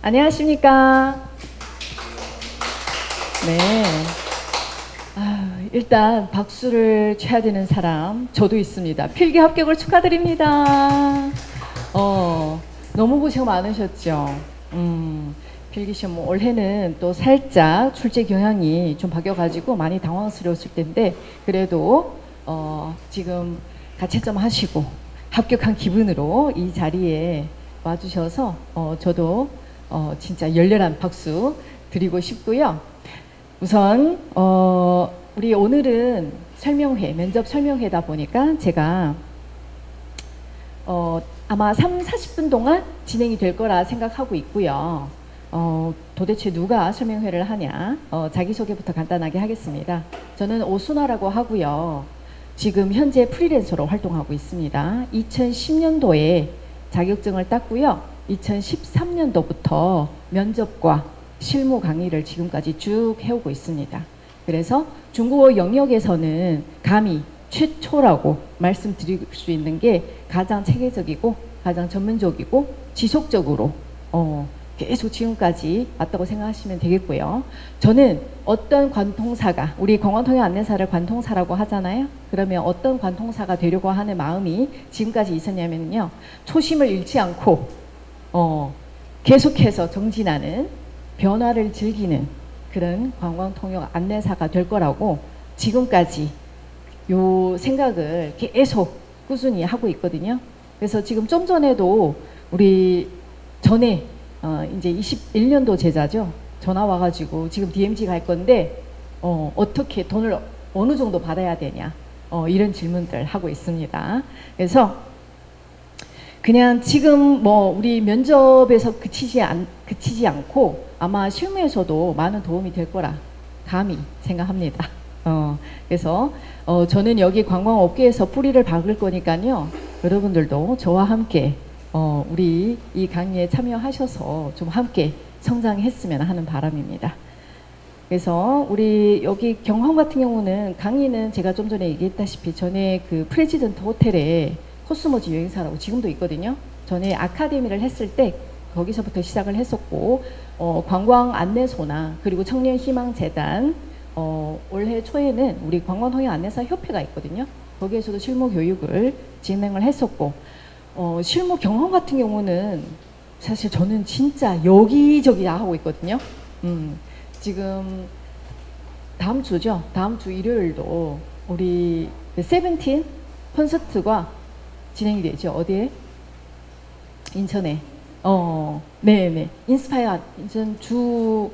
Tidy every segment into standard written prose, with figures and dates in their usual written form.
안녕하십니까? 네. 일단 박수를 쳐야 되는 사람 저도 있습니다. 필기 합격을 축하드립니다. 너무 고생 많으셨죠? 필기 시험 올해는 또 살짝 출제 경향이 좀 바뀌어가지고 많이 당황스러웠을 텐데 그래도 지금 가채점 하시고 합격한 기분으로 이 자리에 와주셔서 저도 진짜 열렬한 박수 드리고 싶고요. 우선 우리 오늘은 설명회, 면접 설명회다 보니까 제가 아마 40분 동안 진행이 될 거라 생각하고 있고요. 도대체 누가 설명회를 하냐? 자기소개부터 간단하게 하겠습니다. 저는 오순아라고 하고요. 지금 현재 프리랜서로 활동하고 있습니다. 2010년도에 자격증을 땄고요. 2013년도부터 면접과 실무 강의를 지금까지 쭉 해오고 있습니다. 그래서 중국어 영역에서는 감히 최초라고 말씀드릴 수 있는 게 가장 체계적이고 가장 전문적이고 지속적으로 계속 지금까지 왔다고 생각하시면 되겠고요. 저는 어떤 관통사가, 우리 공원통역 안내사를 관통사라고 하잖아요. 그러면 어떤 관통사가 되려고 하는 마음이 지금까지 있었냐면요. 초심을 잃지 않고 계속해서 정진하는, 변화를 즐기는 그런 관광통역 안내사가 될 거라고 지금까지 요 생각을 계속 꾸준히 하고 있거든요. 그래서 지금 좀 전에도 우리 전에 이제 21년도 제자죠. 전화 와가지고 지금 DMZ 갈 건데 어떻게 돈을 어느 정도 받아야 되냐 이런 질문들 하고 있습니다. 그래서 그냥 지금 우리 면접에서 그치지 않고 아마 실무에서도 많은 도움이 될 거라 감히 생각합니다. 그래서 저는 여기 관광업계에서 뿌리를 박을 거니까요. 여러분들도 저와 함께 우리 이 강의에 참여하셔서 좀 함께 성장했으면 하는 바람입니다. 그래서 우리 여기 경험 같은 경우는 강의는 제가 좀 전에 얘기했다시피 전에 그 프레지던트 호텔에 코스모즈 여행사라고 지금도 있거든요. 전에 아카데미를 했을 때 거기서부터 시작을 했었고 관광 안내소나 그리고 청년희망재단 올해 초에는 우리 관광통역 안내사 협회가 있거든요. 거기에서도 실무 교육을 진행을 했었고 실무 경험 같은 경우는 사실 저는 진짜 여기저기 다 하고 있거든요. 지금 다음 주죠. 다음 주 일요일도 우리 세븐틴 콘서트가 진행이 되죠. 어디에? 인천에. 네네. 인스파이어 인천 주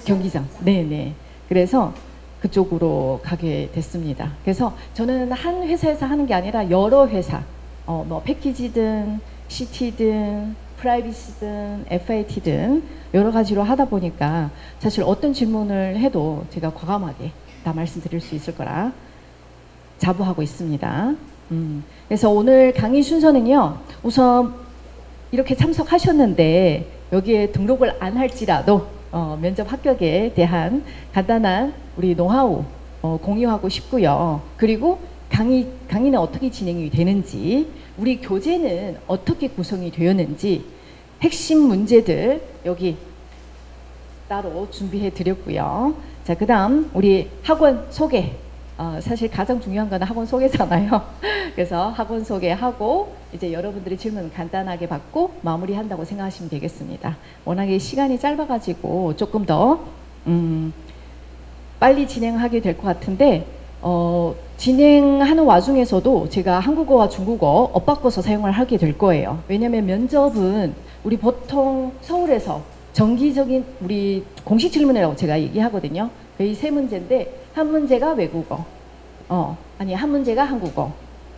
경기장. 네네. 그래서 그쪽으로 가게 됐습니다. 그래서 저는 한 회사에서 하는 게 아니라 여러 회사, 뭐 패키지든 CT든 프라이빗이든 FIT든 여러 가지로 하다 보니까 사실 어떤 질문을 해도 제가 과감하게 다 말씀드릴 수 있을 거라 자부하고 있습니다. 그래서 오늘 강의 순서는요. 우선 이렇게 참석하셨는데 여기에 등록을 안 할지라도 면접 합격에 대한 간단한 우리 노하우 공유하고 싶고요. 그리고 강의는 어떻게 진행이 되는지, 우리 교재는 어떻게 구성이 되었는지 핵심 문제들 여기 따로 준비해 드렸고요. 자, 그 다음 우리 학원 소개. 사실 가장 중요한 건 학원 소개잖아요. 그래서 학원 소개하고 이제 여러분들의 질문 간단하게 받고 마무리한다고 생각하시면 되겠습니다. 워낙에 시간이 짧아가지고 조금 더 빨리 진행하게 될 것 같은데 진행하는 와중에서도 제가 한국어와 중국어 엇바꿔서 사용을 하게 될 거예요. 왜냐하면 면접은 우리 보통 서울에서 정기적인 우리 공식 질문이라고 제가 얘기하거든요. 이 세 문제인데 한 문제가 외국어, 한 문제가 한국어,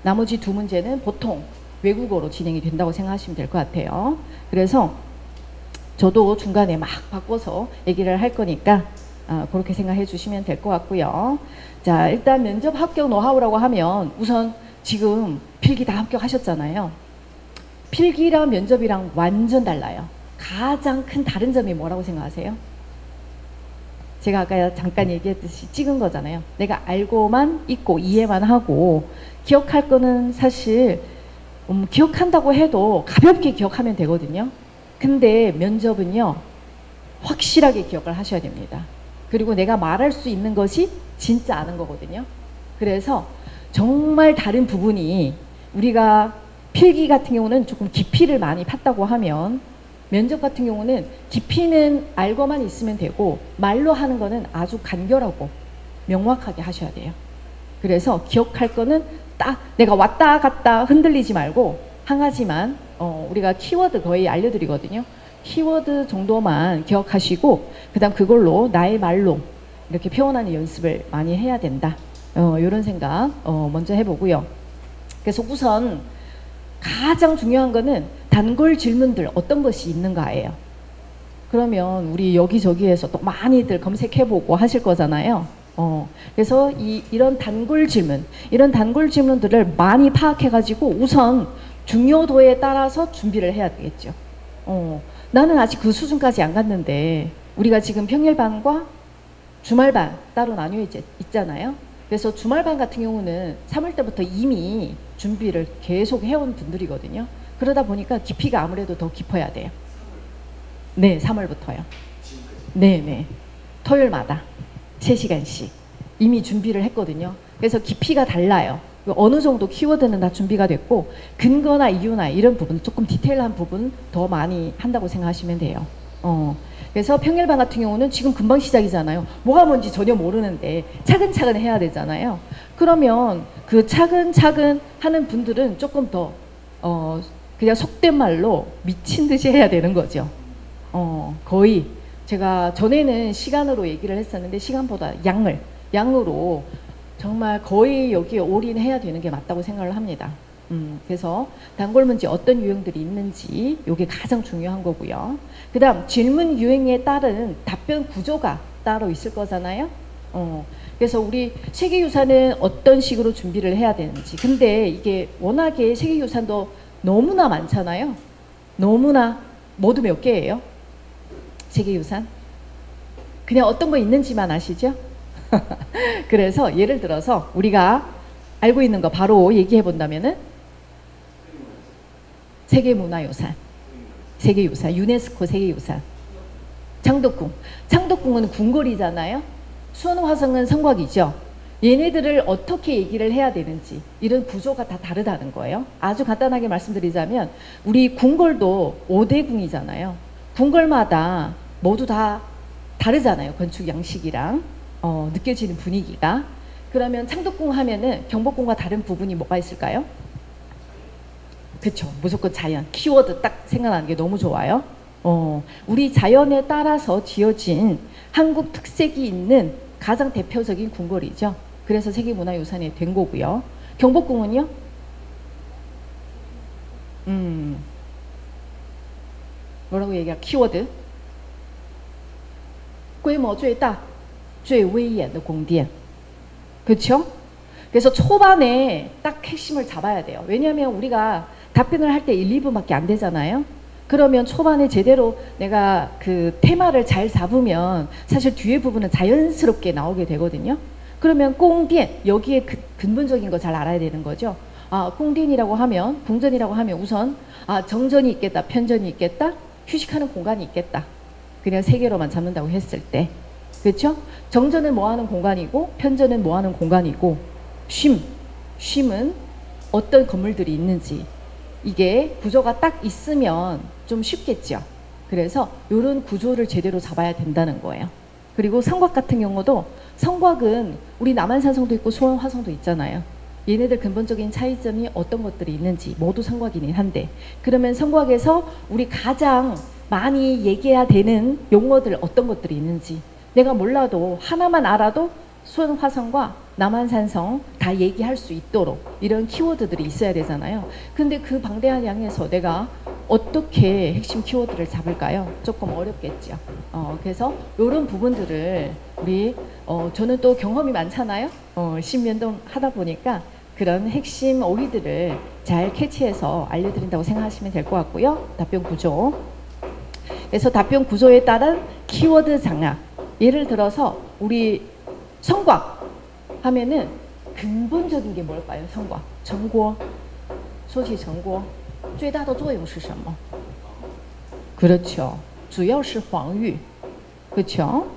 나머지 두 문제는 보통 외국어로 진행이 된다고 생각하시면 될 것 같아요. 그래서 저도 중간에 막 바꿔서 얘기를 할 거니까 그렇게 생각해 주시면 될 것 같고요. 자, 일단 면접 합격 노하우라고 하면 우선 지금 필기 다 합격하셨잖아요. 필기랑 면접이랑 완전 달라요. 가장 큰 다른 점이 뭐라고 생각하세요? 제가 아까 잠깐 얘기했듯이 찍은 거잖아요. 내가 알고만 있고 이해만 하고 기억할 거는 사실 기억한다고 해도 가볍게 기억하면 되거든요. 근데 면접은요, 확실하게 기억을 하셔야 됩니다. 그리고 내가 말할 수 있는 것이 진짜 아는 거거든요. 그래서 정말 다른 부분이, 우리가 필기 같은 경우는 조금 깊이를 많이 팠다고 하면, 면접 같은 경우는 깊이는 알고만 있으면 되고 말로 하는 거는 아주 간결하고 명확하게 하셔야 돼요. 그래서 기억할 거는 딱 내가 왔다 갔다 흔들리지 말고, 한 가지만 우리가 키워드 거의 알려드리거든요. 키워드 정도만 기억하시고, 그 다음 그걸로 나의 말로 이렇게 표현하는 연습을 많이 해야 된다. 이런 생각 먼저 해보고요. 그래서 우선 가장 중요한 거는 단골 질문들 어떤 것이 있는가예요. 그러면 우리 여기저기에서 또 많이들 검색해보고 하실 거잖아요. 그래서 이런 단골 질문, 이런 단골 질문들을 많이 파악해가지고 우선 중요도에 따라서 준비를 해야 되겠죠. 나는 아직 그 수준까지 안 갔는데, 우리가 지금 평일반과 주말반 따로 나뉘어 있잖아요. 그래서 주말반 같은 경우는 3월 때부터 이미 준비를 계속 해온 분들이거든요. 그러다 보니까 깊이가 아무래도 더 깊어야 돼요. 네, 3월부터요. 네네. 토요일마다 3시간씩 이미 준비를 했거든요. 그래서 깊이가 달라요. 어느 정도 키워드는 다 준비가 됐고, 근거나 이유나 이런 부분, 조금 디테일한 부분 더 많이 한다고 생각하시면 돼요. 그래서 평일반 같은 경우는 지금 금방 시작이잖아요. 뭐가 뭔지 전혀 모르는데 차근차근 해야 되잖아요. 그러면 그 차근차근 하는 분들은 조금 더 그냥 속된 말로 미친 듯이 해야 되는 거죠. 거의 제가 전에는 시간으로 얘기를 했었는데, 시간보다 양으로 정말 거의 여기에 올인해야 되는 게 맞다고 생각을 합니다. 그래서 단골 문제 어떤 유형들이 있는지, 이게 가장 중요한 거고요. 그 다음 질문 유형에 따른 답변 구조가 따로 있을 거잖아요. 그래서 우리 세계유산은 어떤 식으로 준비를 해야 되는지. 근데 이게 워낙에 세계유산도 너무나 많잖아요. 너무나. 모두 몇 개예요? 세계유산? 그냥 어떤 거 있는지만 아시죠? 그래서 예를 들어서 우리가 알고 있는 거 바로 얘기해 본다면은, 세계문화유산, 유네스코 세계유산, 창덕궁은 궁궐이잖아요. 수원화성은 성곽이죠. 얘네들을 어떻게 얘기를 해야 되는지, 이런 구조가 다 다르다는 거예요. 아주 간단하게 말씀드리자면, 우리 궁궐도 5대 궁이잖아요. 궁궐마다 모두 다 다르잖아요. 건축 양식이랑 느껴지는 분위기가. 그러면 창덕궁 하면은 경복궁과 다른 부분이 뭐가 있을까요? 그쵸. 무조건 자연. 키워드 딱 생각나는 게 너무 좋아요. 우리 자연에 따라서 지어진 한국 특색이 있는 가장 대표적인 궁궐이죠. 그래서 세계문화유산이 된 거고요. 경복궁은요? 뭐라고 얘기할? 키워드. 规模最大最威严的宫殿. 그렇죠? 그래서 초반에 딱 핵심을 잡아야 돼요. 왜냐하면 우리가 답변을 할 때 1, 2분밖에 안 되잖아요. 그러면 초반에 제대로 내가 그 테마를 잘 잡으면 사실 뒤에 부분은 자연스럽게 나오게 되거든요. 그러면 宫殿, 여기에 근본적인 거 잘 알아야 되는 거죠. 宫殿이라고 하면, 궁전이라고 하면 우선 정전이 있겠다, 편전이 있겠다, 휴식하는 공간이 있겠다. 그냥 세 개로만 잡는다고 했을 때. 그렇죠? 정전은 뭐 하는 공간이고, 편전은 뭐 하는 공간이고, 쉼은 어떤 건물들이 있는지, 이게 구조가 딱 있으면 좀 쉽겠죠. 그래서 이런 구조를 제대로 잡아야 된다는 거예요. 그리고 성곽 같은 경우도, 성곽은 우리 남한산성도 있고 수원화성도 있잖아요. 얘네들 근본적인 차이점이 어떤 것들이 있는지, 모두 성곽이긴 한데, 그러면 성곽에서 우리 가장 많이 얘기해야 되는 용어들 어떤 것들이 있는지, 내가 몰라도 하나만 알아도 수원화성과 남한산성 다 얘기할 수 있도록 이런 키워드들이 있어야 되잖아요. 근데 그 방대한 양에서 내가 어떻게 핵심 키워드를 잡을까요? 조금 어렵겠죠. 그래서 이런 부분들을 우리 저는 또 경험이 많잖아요. 10년 동안 하다 보니까 그런 핵심 어휘들을 잘 캐치해서 알려드린다고 생각하시면 될 것 같고요. 답변 구조. 그래서 답변 구조에 따른 키워드 장악. 예를 들어서 우리 성곽 하면은 근본적인 게 뭘까요? 성곽. 정고, 说起 정고, 最大的作用是什么? 그렇죠. 主要是防御. 그렇죠.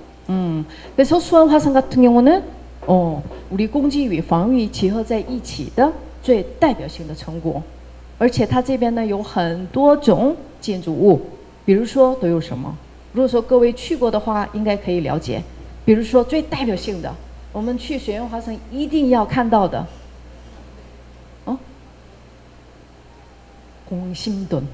그래서 수원 화성 같은 경우는 우리 공지与防御结合在一起的最代表性的成果。而且它这边呢有很多种建筑物，比如说都有什么？如果说各位去过的话，应该可以了解。比如说最代表性的，我们去水源华城一定要看到的，공심돈.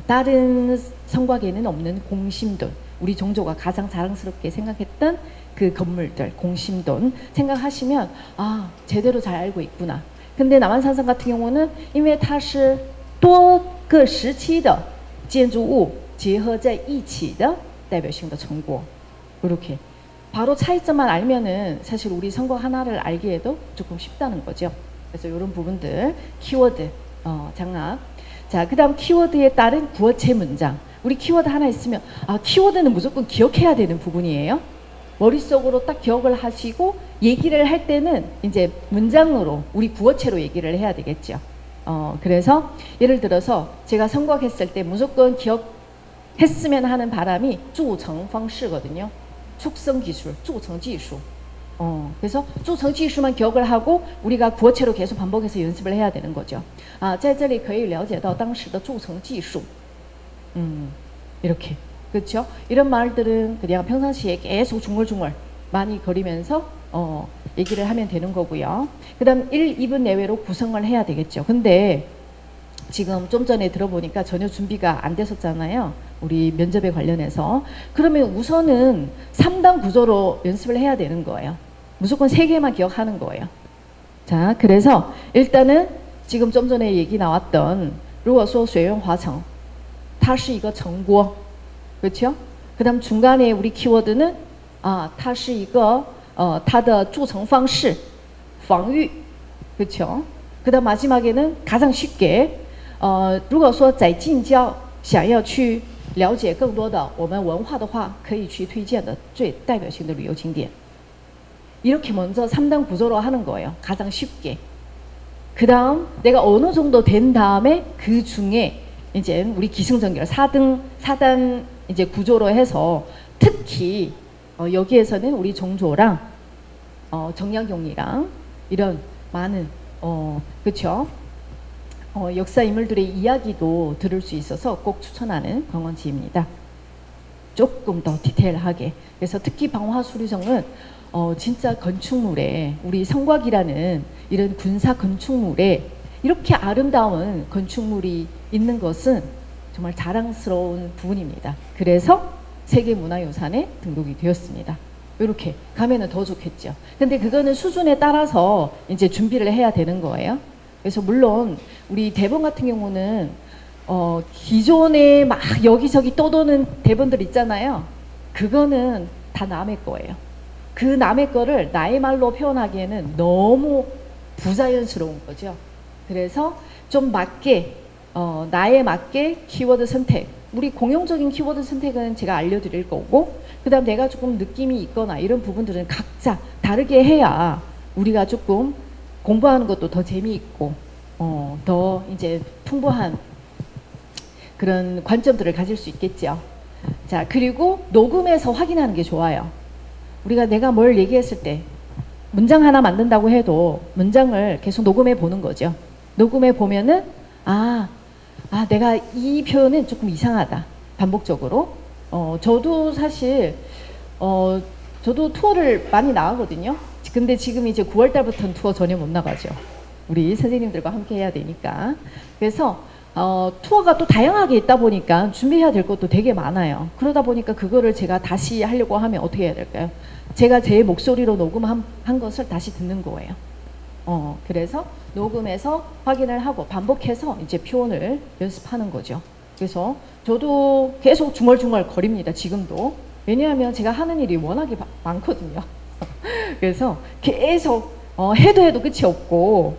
다른 성곽에는 없는 공심돈. 우리 종조가 가장 자랑스럽게 생각했던 그 건물들, 공심돈 생각하시면 아 제대로 잘 알고 있구나. 근데 남한산성 같은 경우는 因为它是多个时期的建筑物结合在一起的代表性的成果. 이렇게 바로 차이점만 알면은 사실 우리 성곽 하나를 알기에도 조금 쉽다는 거죠. 그래서 이런 부분들 키워드 장악. 자, 그다음 키워드에 따른 구어체 문장. 우리 키워드 하나 있으면 아 키워드는 무조건 기억해야 되는 부분이에요. 머릿속으로 딱 기억을 하시고 얘기를 할 때는 이제 문장으로 우리 구어체로 얘기를 해야 되겠죠. 그래서 예를 들어서 제가 성곽했을 때 무조건 기억했으면 하는 바람이 筑城方式거든요. 축성 기술, 筑城技术. 그래서 筑城技术만 기억을 하고 우리가 구어체로 계속 반복해서 연습을 해야 되는 거죠. 아, 在这里可以了解到当时的筑城技术. 이렇게. 그렇죠? 이런 말들은 그냥 평상시에 계속 중얼중얼 많이 거리면서 얘기를 하면 되는 거고요. 그 다음 1, 2분 내외로 구성을 해야 되겠죠. 근데 지금 좀 전에 들어보니까 전혀 준비가 안 됐었잖아요. 우리 면접에 관련해서. 그러면 우선은 3단 구조로 연습을 해야 되는 거예요. 무조건 3개만 기억하는 거예요. 자, 그래서 일단은 지금 좀 전에 얘기 나왔던 如果说水源华城它是一个城郭 그렇죠? 그 다음 중간에 우리 키워드는 아, 它是一个它的筑城方式防御 그렇죠? 그 다음 마지막에는 가장 쉽게 如果说在近郊想要去了解更多的我们文化的话可以去推荐的最代表性的旅游景点 이렇게 먼저 3단 구조로 하는 거예요. 가장 쉽게. 그 다음 내가 어느 정도 된 다음에 그 중에 이제 우리 기승전결 4단 이제 구조로 해서 특히 여기에서는 우리 종조랑 정약용이랑 이런 많은 그렇죠? 역사 인물들의 이야기도 들을 수 있어서 꼭 추천하는 관광지입니다. 조금 더 디테일하게. 그래서 특히 방화수리성은 진짜 건축물에 우리 성곽이라는 이런 군사 건축물에 이렇게 아름다운 건축물이 있는 것은 정말 자랑스러운 부분입니다. 그래서 세계문화유산에 등록이 되었습니다. 이렇게 가면은 더 좋겠죠. 근데 그거는 수준에 따라서 이제 준비를 해야 되는 거예요. 그래서 물론 우리 대본 같은 경우는 기존에 막 여기저기 떠도는 대본들 있잖아요. 그거는 다 남의 거예요. 그 남의 거를 나의 말로 표현하기에는 너무 부자연스러운 거죠. 그래서 좀 맞게 나에 맞게 키워드 선택. 우리 공용적인 키워드 선택은 제가 알려드릴 거고 그 다음 내가 조금 느낌이 있거나 이런 부분들은 각자 다르게 해야 우리가 조금 공부하는 것도 더 재미있고 더 이제 풍부한 그런 관점들을 가질 수 있겠죠. 자, 그리고 녹음해서 확인하는 게 좋아요. 우리가 내가 뭘 얘기했을 때 문장 하나 만든다고 해도 문장을 계속 녹음해 보는 거죠. 녹음해 보면은 내가 이 표현은 조금 이상하다. 반복적으로. 저도 사실 저도 투어를 많이 나가거든요. 근데 지금 이제 9월 달부터는 투어 전혀 못 나가죠. 우리 선생님들과 함께 해야 되니까. 그래서 투어가 또 다양하게 있다 보니까 준비해야 될 것도 되게 많아요. 그러다 보니까 그거를 제가 다시 하려고 하면 어떻게 해야 될까요? 제가 제 목소리로 녹음한 것을 다시 듣는 거예요. 그래서 녹음해서 확인을 하고 반복해서 이제 표현을 연습하는 거죠. 그래서 저도 계속 중얼중얼 거립니다. 지금도. 왜냐하면 제가 하는 일이 워낙에 많거든요. 그래서 계속 해도 끝이 없고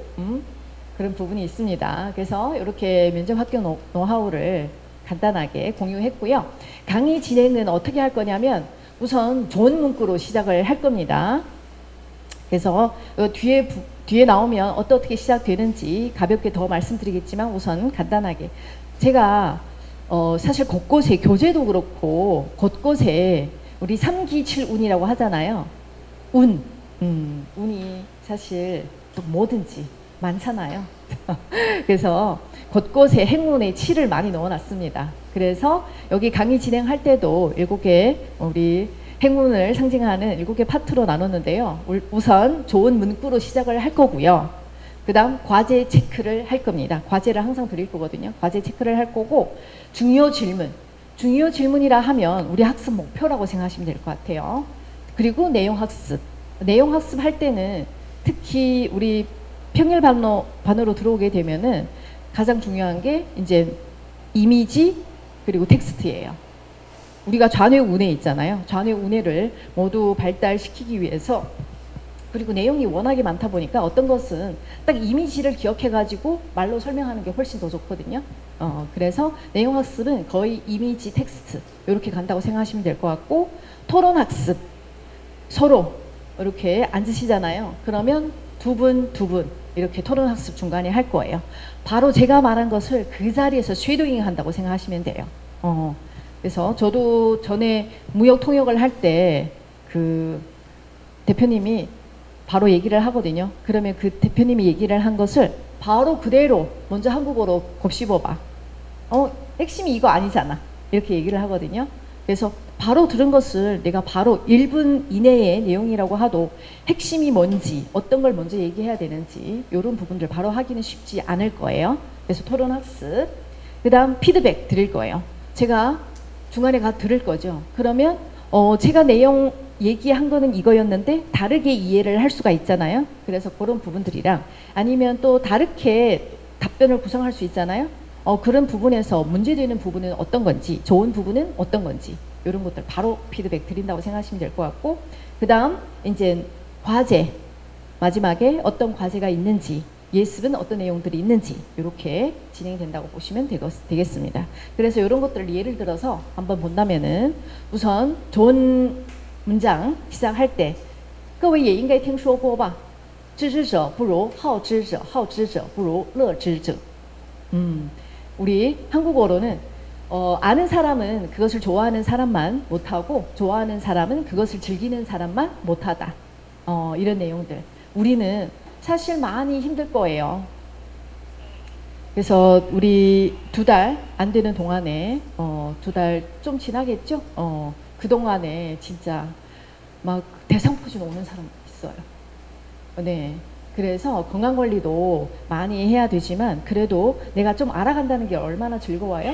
그런 부분이 있습니다. 그래서 이렇게 면접 합격 노하우를 간단하게 공유했고요. 강의 진행은 어떻게 할 거냐면 우선 좋은 문구로 시작을 할 겁니다. 그래서 뒤에 나오면 어떻게 시작되는지 가볍게 더 말씀드리겠지만 우선 간단하게 제가 사실 곳곳에 교재도 그렇고 곳곳에 우리 3기 7운이라고 하잖아요. 운이 사실 또 뭐든지 많잖아요. 그래서 곳곳에 행운의 7을 많이 넣어놨습니다. 그래서 여기 강의 진행할 때도 7개 우리 행운을 상징하는 7개 파트로 나눴는데요. 우선 좋은 문구로 시작을 할 거고요. 그 다음 과제 체크를 할 겁니다. 과제를 항상 드릴 거거든요. 과제 체크를 할 거고 중요 질문이라 하면 우리 학습 목표라고 생각하시면 될 것 같아요. 그리고 내용 학습 할 때는 특히 우리 평일 반으로 들어오게 되면은 가장 중요한 게 이제 이미지 그리고 텍스트예요. 우리가 좌뇌 우뇌 있잖아요. 좌뇌 우뇌를 모두 발달시키기 위해서 그리고 내용이 워낙에 많다 보니까 어떤 것은 딱 이미지를 기억해가지고 말로 설명하는 게 훨씬 더 좋거든요. 그래서 내용 학습은 거의 이미지 텍스트 이렇게 간다고 생각하시면 될 것 같고 토론 학습 서로 이렇게 앉으시잖아요. 그러면 두 분 이렇게 토론 학습 중간에 할 거예요. 바로 제가 말한 것을 그 자리에서 쉐도잉 한다고 생각하시면 돼요. 그래서 저도 전에 무역 통역을 할 때 그 대표님이 바로 얘기를 하거든요. 그러면 그 대표님이 얘기를 한 것을 바로 그대로 먼저 한국어로 곱씹어봐. 핵심이 이거 아니잖아. 이렇게 얘기를 하거든요. 그래서 바로 들은 것을 내가 바로 1분 이내의 내용이라고 하도 핵심이 뭔지 어떤 걸 먼저 얘기해야 되는지 이런 부분들 바로 하기는 쉽지 않을 거예요. 그래서 토론 학습 그 다음 피드백 드릴 거예요. 제가 중간에 가 들을 거죠. 그러면 제가 내용 얘기한 거는 이거였는데 다르게 이해를 할 수가 있잖아요. 그래서 그런 부분들이랑 아니면 또 다르게 답변을 구성할 수 있잖아요. 그런 부분에서 문제되는 부분은 어떤 건지 좋은 부분은 어떤 건지 이런 것들 바로 피드백 드린다고 생각하시면 될 것 같고 그 다음 이제 과제 마지막에 어떤 과제가 있는지 예습은 어떤 내용들이 있는지 이렇게 진행된다고 보시면 되겠습니다. 그래서 이런 것들을 예를 들어서 한번 본다면은 우선 좋은 문장 시작할 때 各位也应该听说过吧知之者不如好之者好之者不如乐之者우리 한국어로는 아는 사람은 그것을 좋아하는 사람만 못하고 좋아하는 사람은 그것을 즐기는 사람만 못하다. 이런 내용들. 우리는 사실 많이 힘들 거예요. 그래서 우리 2달 안 되는 동안에 2달 좀 지나겠죠? 그동안에 진짜 막 대상포진 오는 사람 있어요. 네. 그래서 건강관리도 많이 해야 되지만 그래도 내가 좀 알아간다는 게 얼마나 즐거워요?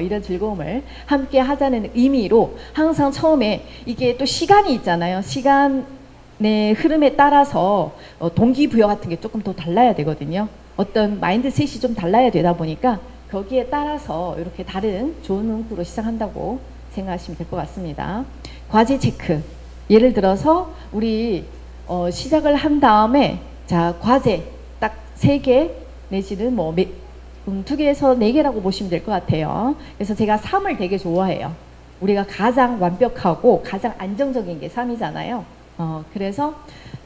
이런 즐거움을 함께 하자는 의미로 항상 처음에 이게 또 시간이 있잖아요. 시간의 흐름에 따라서 동기부여 같은 게 조금 더 달라야 되거든요. 어떤 마인드셋이 좀 달라야 되다 보니까 거기에 따라서 이렇게 다른 좋은 문구로 시작한다고 생각하시면 될 것 같습니다. 과제 체크. 예를 들어서 우리 시작을 한 다음에 자 과제 딱 3개 내지는 뭐 2개에서 4개라고 보시면 될 것 같아요. 그래서 제가 3을 되게 좋아해요. 우리가 가장 완벽하고 가장 안정적인 게 3이잖아요. 그래서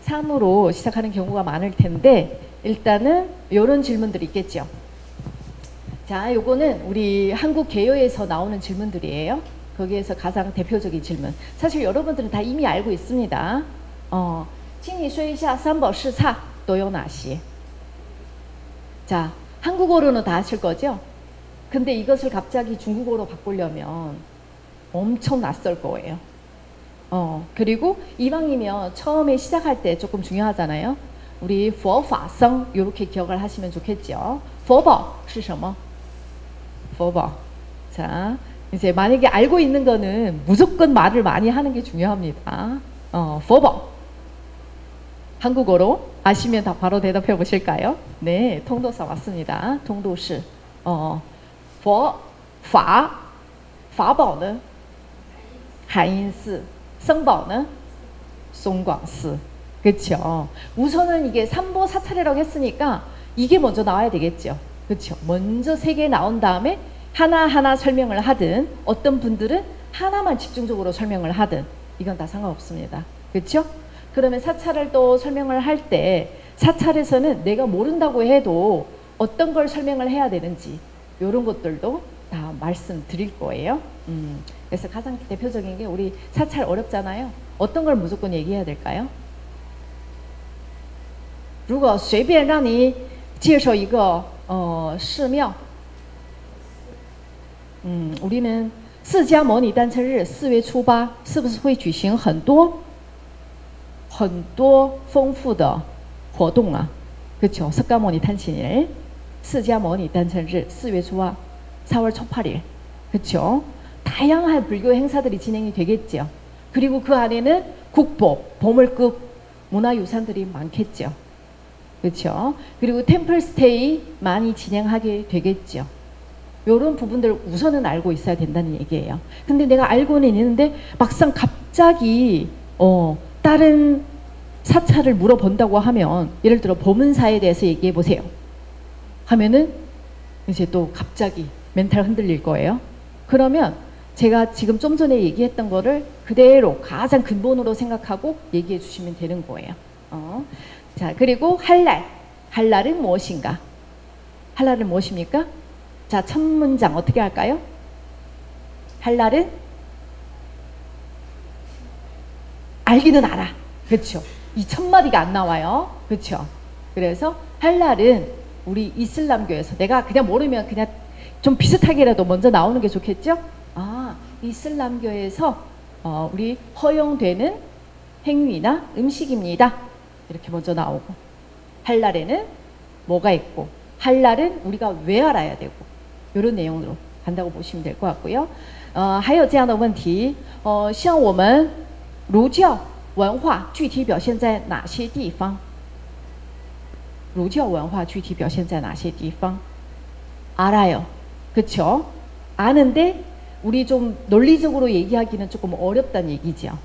3으로 시작하는 경우가 많을 텐데 일단은 이런 질문들이 있겠죠. 자, 요거는 우리 한국 개요에서 나오는 질문들이에요. 거기에서 가장 대표적인 질문. 사실 여러분들은 다 이미 알고 있습니다. 请你说一下三宝四菜都有哪些? 자, 한국어로는 다 아실 거죠? 근데 이것을 갑자기 중국어로 바꾸려면 엄청 낯설 거예요. 그리고 이왕이면 처음에 시작할 때 조금 중요하잖아요. 우리 佛法僧 이렇게 기억을 하시면 좋겠죠. 佛宝是什么? 佛宝. 자, 이제 만약에 알고 있는 거는 무조건 말을 많이 하는 게 중요합니다. 佛宝. 한국어로 아시면 다 바로 대답해 보실까요? 네, 통도사 맞습니다. 통도시. 佛法法宝呢? 海音寺. 僧宝呢? 송광스. 그렇죠. 우선은 이게 삼보사찰이라고 했으니까 이게 먼저 나와야 되겠죠. 그렇죠. 먼저 3개 나온 다음에 하나하나 설명을 하든 어떤 분들은 하나만 집중적으로 설명을 하든 이건 다 상관없습니다. 그렇죠? 그러면 사찰을 또 설명을 할 때 사찰에서는 내가 모른다고 해도 어떤 걸 설명을 해야 되는지 이런 것들도 다 말씀드릴 거예요. 그래서 가장 대표적인 게 우리 사찰 어렵잖아요. 어떤 걸 무조건 얘기해야 될까요? 如果随便让你介绍一个寺庙 우리는 释迦牟尼诞辰日4月初8是不是会举行很多丰富的活动啊? 그렇죠. 석가모니 탄신일, 释迦牟尼诞辰日 4月初8, 4월 첫 8일. 그렇죠. 다양한 불교 행사들이 진행이 되겠죠. 그리고 그 안에는 국보, 보물급 문화유산들이 많겠죠. 그렇죠. 그리고 템플스테이 많이 진행하게 되겠죠. 이런 부분들을 우선은 알고 있어야 된다는 얘기예요. 근데 내가 알고는 있는데 막상 갑자기 다른 사찰을 물어본다고 하면, 예를 들어 보문사에 대해서 얘기해 보세요 하면은 이제 또 갑자기 멘탈 흔들릴 거예요. 그러면 제가 지금 좀 전에 얘기했던 거를 그대로 가장 근본으로 생각하고 얘기해 주시면 되는 거예요. 자, 그리고 할랄. 할랄은 무엇인가? 할랄은 무엇입니까? 자, 첫 문장 어떻게 할까요? 할랄은 알기는 알아. 그렇죠. 이 첫 마디가 안 나와요. 그렇죠. 그래서 할랄은 우리 이슬람교에서, 내가 그냥 모르면 그냥 좀 비슷하게라도 먼저 나오는 게 좋겠죠? 아, 이슬람교에서 우리 허용되는 행위나 음식입니다. 이렇게 먼저 나오고, 할랄에는 뭐가 있고, 할랄은 우리가 왜 알아야 되고, 이런 내용으로 간다고 보시면 될 것 같고요. 还有这样的问题，像我们儒教文化具体表现在哪些地方？儒教文化具体表现在哪些地方？ 알아요. 그렇죠? 아는데 우리 좀 논리적으로 얘기하기는 조금 어렵다는 얘기죠.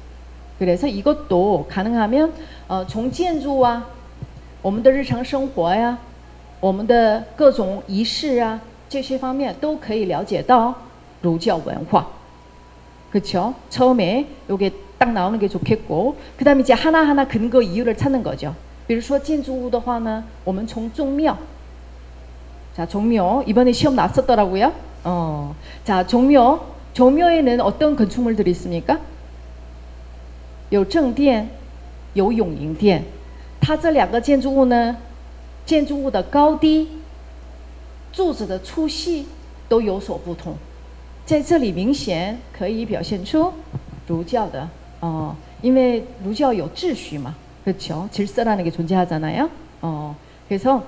그래서 이것도 가능하면 从建筑啊，我们的日常生活呀，我们的各种仪式啊，这些方面都可以了解到儒教文化. 그렇죠? 처음에 요게 딱 나오는 게 좋겠고, 그 다음에 이제 하나하나 근거 이유를 찾는 거죠. 比如说建筑物的话呢，我们从宗庙. 자, 종묘. 이번에 시험 났었더라고요. 자, 종묘. 종묘에는 어떤 건축물들이 있습니까? 有正殿，有永营殿。它这两个建筑物呢，建筑物的高低、柱子的粗细都有所不同。在这里明显可以表现出儒教的因为儒教有秩序嘛, 그렇죠? 질서라는 게 존재하잖아요. 그래서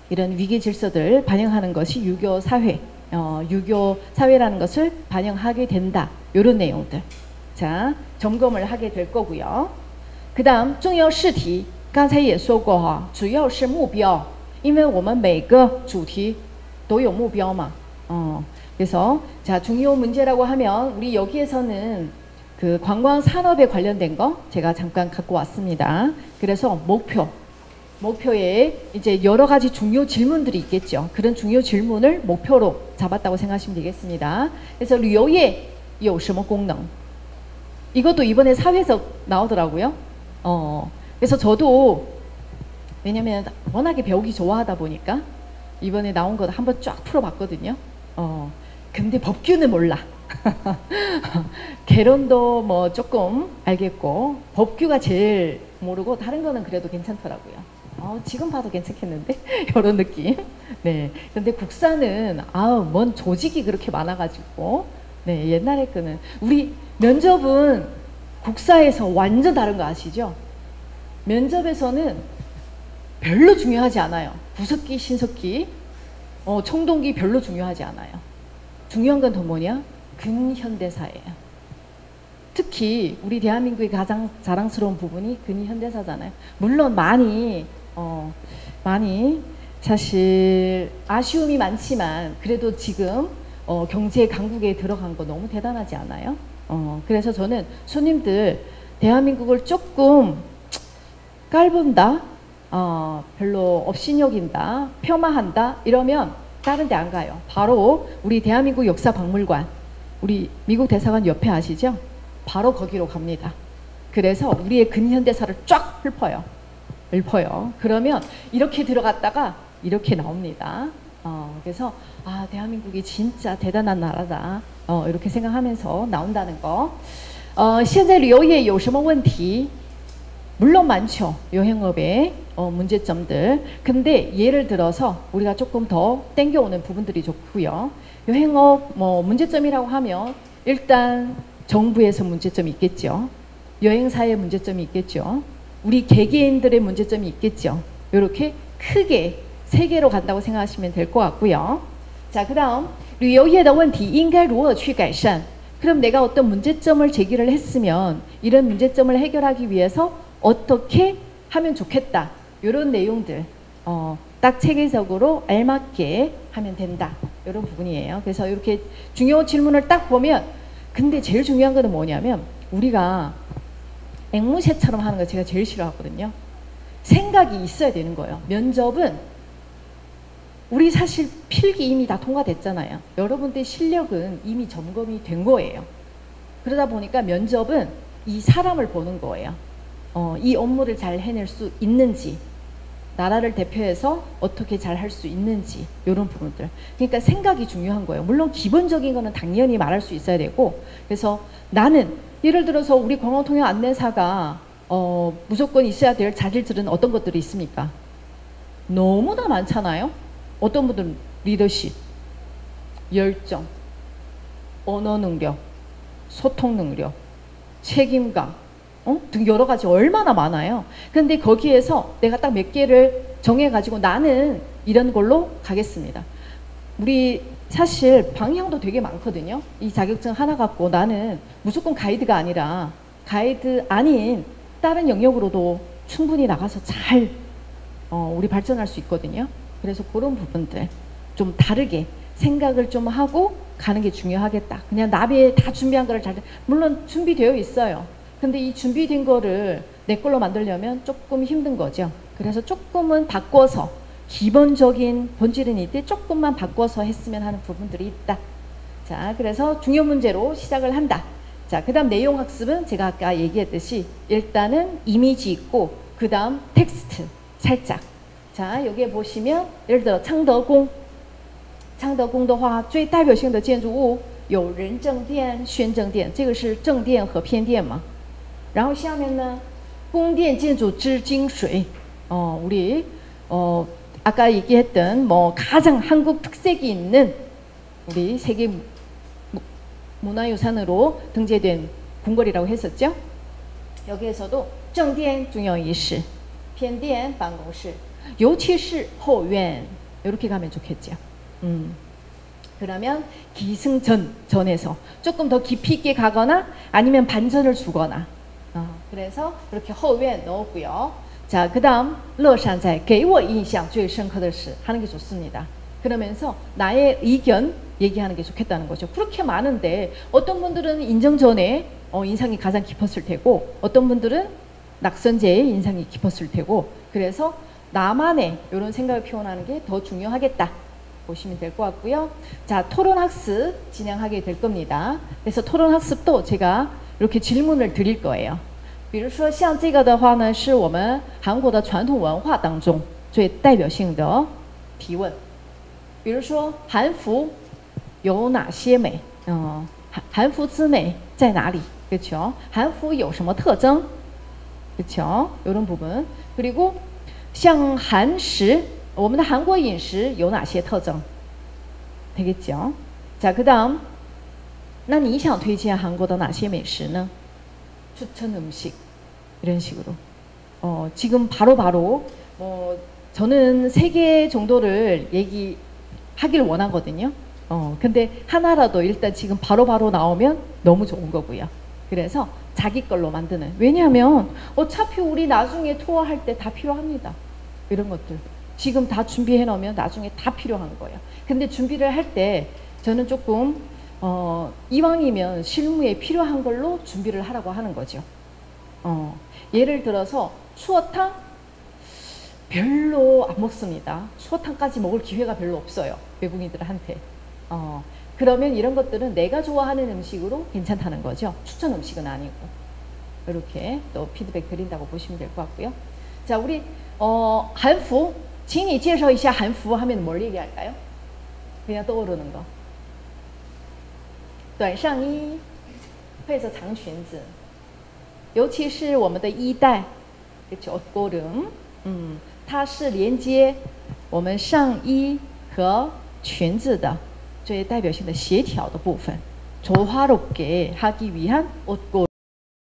이런 위계 질서들을 반영하는 것이 유교 사회, 유교 사회라는 것을 반영하게 된다. 이런 내용들. 자, 점검을 하게 될 거고요. 그 다음 重要试题刚才也说过哈，主要是目标，因为我们每个主题都有目标嘛。 그래서 자, 중요 문제라고 하면 우리 여기에서는 그 관광 산업에 관련된 거 제가 잠깐 갖고 왔습니다. 그래서 목표에 이제 여러 가지 중요 질문들이 있겠죠. 그런 중요 질문을 목표로 잡았다고 생각하시면 되겠습니다. 그래서旅游业有什么功能? 이것도 이번에 사회에서 나오더라고요. 그래서 저도 왜냐면 워낙에 배우기 좋아하다 보니까 이번에 나온 거 한번 쫙 풀어봤거든요. 근데 법규는 몰라. 개론도 뭐 조금 알겠고 법규가 제일 모르고 다른 거는 그래도 괜찮더라고요. 지금 봐도 괜찮겠는데? 이런 느낌. 네. 근데 국사는 뭔 조직이 그렇게 많아가지고 네, 옛날에 거는 우리 면접은 국사에서 완전 다른 거 아시죠? 면접에서는 별로 중요하지 않아요. 구석기, 신석기, 청동기 별로 중요하지 않아요. 중요한 건 더 뭐냐? 근현대사예요. 특히 우리 대한민국의 가장 자랑스러운 부분이 근현대사잖아요. 물론 많이 사실 아쉬움이 많지만 그래도 지금 경제 강국에 들어간 거 너무 대단하지 않아요? 그래서 저는 손님들 대한민국을 조금 깔본다, 별로 업신여긴다, 폄하한다 이러면 다른 데 안 가요. 바로 우리 대한민국 역사박물관, 우리 미국 대사관 옆에 아시죠? 바로 거기로 갑니다. 그래서 우리의 근현대사를 쫙 읊어요. 그러면 이렇게 들어갔다가 이렇게 나옵니다. 그래서 아, 대한민국이 진짜 대단한 나라다. 이렇게 생각하면서 나온다는 거. 现在旅游业有什么问题? 물론 많죠. 여행업의 문제점들. 근데 예를 들어서 우리가 조금 더 땡겨오는 부분들이 좋고요. 여행업 뭐 문제점이라고 하면 일단 정부에서 문제점이 있겠죠. 여행사의 문제점이 있겠죠. 우리 개개인들의 문제점이 있겠죠. 이렇게 크게 세 개로 간다고 생각하시면 될 것 같고요. 자, 그 다음 旅游业的问题应该如何去改善? 그럼 내가 어떤 문제점을 제기를 했으면 이런 문제점을 해결하기 위해서 어떻게 하면 좋겠다. 이런 내용들 딱 체계적으로 알맞게 하면 된다. 이런 부분이에요. 그래서 이렇게 중요 질문을 딱 보면 근데 제일 중요한 거는 뭐냐면 우리가 앵무새처럼 하는 거 제가 제일 싫어하거든요. 생각이 있어야 되는 거예요. 면접은 우리 사실 필기 이미 다 통과됐잖아요. 여러분들의 실력은 이미 점검이 된 거예요. 그러다 보니까 면접은 이 사람을 보는 거예요. 이 업무를 잘 해낼 수 있는지, 나라를 대표해서 어떻게 잘 할 수 있는지 이런 부분들. 그러니까 생각이 중요한 거예요. 물론 기본적인 거는 당연히 말할 수 있어야 되고 그래서 나는 예를 들어서 우리 관광통역 안내사가 무조건 있어야 될 자질들은 어떤 것들이 있습니까? 너무나 많잖아요. 어떤 분들은 리더십, 열정, 언어 능력, 소통 능력, 책임감 등 여러 가지 얼마나 많아요. 근데 거기에서 내가 딱 몇 개를 정해가지고 나는 이런 걸로 가겠습니다. 우리 사실 방향도 되게 많거든요. 이 자격증 하나 갖고 나는 무조건 가이드가 아니라 가이드 아닌 다른 영역으로도 충분히 나가서 잘 우리 발전할 수 있거든요. 그래서 그런 부분들 좀 다르게 생각을 좀 하고 가는 게 중요하겠다. 그냥 나비에 다 준비한 거를 물론 준비되어 있어요. 근데 이 준비된 거를 내 걸로 만들려면 조금 힘든 거죠. 그래서 조금은 바꿔서 기본적인 본질은 있대 조금만 바꿔서 했으면 하는 부분들이 있다. 자, 그래서 중요 문제로 시작을 한다. 자, 그 다음 내용 학습은 제가 아까 얘기했듯이 일단은 이미지 있고 그 다음 텍스트 살짝. 자, 여기에 보시면 예를 들어 창덕궁, 창덕궁的话最代表性的建筑物有仁政殿、宣政殿，这个是正殿和偏殿嘛。然后下面呢，宫殿建筑之精髓，우리 아까 얘기했던 뭐 가장 한국 특색이 있는 우리 세계 문화유산으로 등재된 궁궐이라고 했었죠. 여기에서도 정殿중요仪式, 偏殿办公室, 尤其是后院 이렇게 가면 좋겠죠. 그러면 기승전에서 조금 더 깊이 있게 가거나 아니면 반전을 주거나 그래서 이렇게后院 넣었고요. 자, 그 다음 乐山寨给我印象最深刻的是 하는 게 좋습니다. 그러면서 나의 의견 얘기하는 게 좋겠다는 거죠. 그렇게 많은데 어떤 분들은 인정 전에 인상이 가장 깊었을 테고 어떤 분들은 낙선제의 인상이 깊었을 테고 그래서 나만의 이런 생각을 표현하는 게 더 중요하겠다 보시면 될 것 같고요. 자, 토론학습 진행하게 될 겁니다. 그래서 토론학습도 제가 이렇게 질문을 드릴 거예요. 比如说像这个的话呢是我们韩国的传统文化当中最代表性的提问。比如说韩服有哪些美？韩服之美在哪里？ 그렇죠?韩服有什么特征？ 그렇죠? 이런 부분. 그리고 像韩食我们的韩国饮食有哪些特征？ 되겠죠? 자, 그다음 那你想推荐韩国的哪些美食呢？ 추천 음식 이런 식으로 지금 바로바로 저는 3개 정도를 얘기하길 원하거든요. 근데 하나라도 일단 지금 바로바로 나오면 너무 좋은 거고요. 그래서 자기 걸로 만드는. 왜냐하면 어차피 우리 나중에 투어할 때 다 필요합니다. 이런 것들. 지금 다 준비해 놓으면 나중에 다 필요한 거예요. 근데 준비를 할 때 저는 조금 이왕이면 실무에 필요한 걸로 준비를 하라고 하는 거죠. 예를 들어서 추어탕 별로 안 먹습니다. 추어탕까지 먹을 기회가 별로 없어요. 외국인들한테. 그러면 이런 것들은 내가 좋아하는 음식으로 괜찮다는 거죠. 추천 음식은 아니고. 이렇게 또 피드백 드린다고 보시면 될 것 같고요. 자, 우리 한프, 请你介绍一下 한프 하면 뭘 얘기할까요? 그냥 떠오르는 거. 短上衣配着长裙子，尤其是我们的衣带，它是连接我们上衣和裙子的最代表性的协调的部分。조화롭게 하기 위한 옷고름.